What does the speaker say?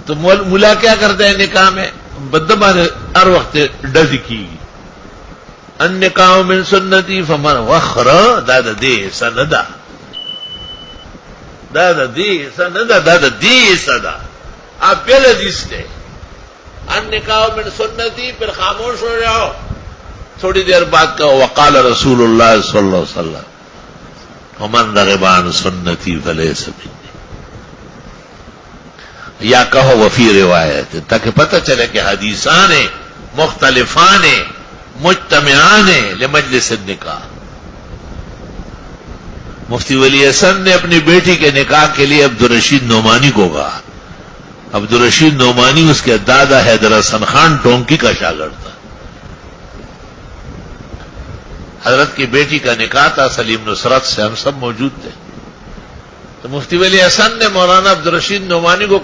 تو ملا کیا کرتے ہیں نکاح میں؟ بدمان ہر وقت ڈز کی ان نکاح من سنتی فمن وخر دادا دے سندا دادا دے سندا دادا دے سدا. آپ پہلے حدیث تھے ان نکاح من سنتی، پھر خاموش ہو جاؤ. تھوڑی دیر بعد کہو وقال رسول اللہ صلی اللہ علیہ وسلم ومن رغب عن سنتی فلیس منی، یا کہو وفی روایت، تاکہ پتہ چلے کہ حدیثان مختلفان مجتمعان لمجلس النکاح. مفتی ولی حسن نے اپنی بیٹی کے نکاح کے لیے عبدالرشید نعمانی کو کہا. عبدالرشید نعمانی اس کے دادا حیدر حسن خان ٹونکی کا شاگرد تھا. حضرت کی بیٹی کا نکاح تھا سلیم نصرت سے، ہم سب موجود تھے. تو مفتی ولی حسن نے مولانا عبدالرشید نعمانی کو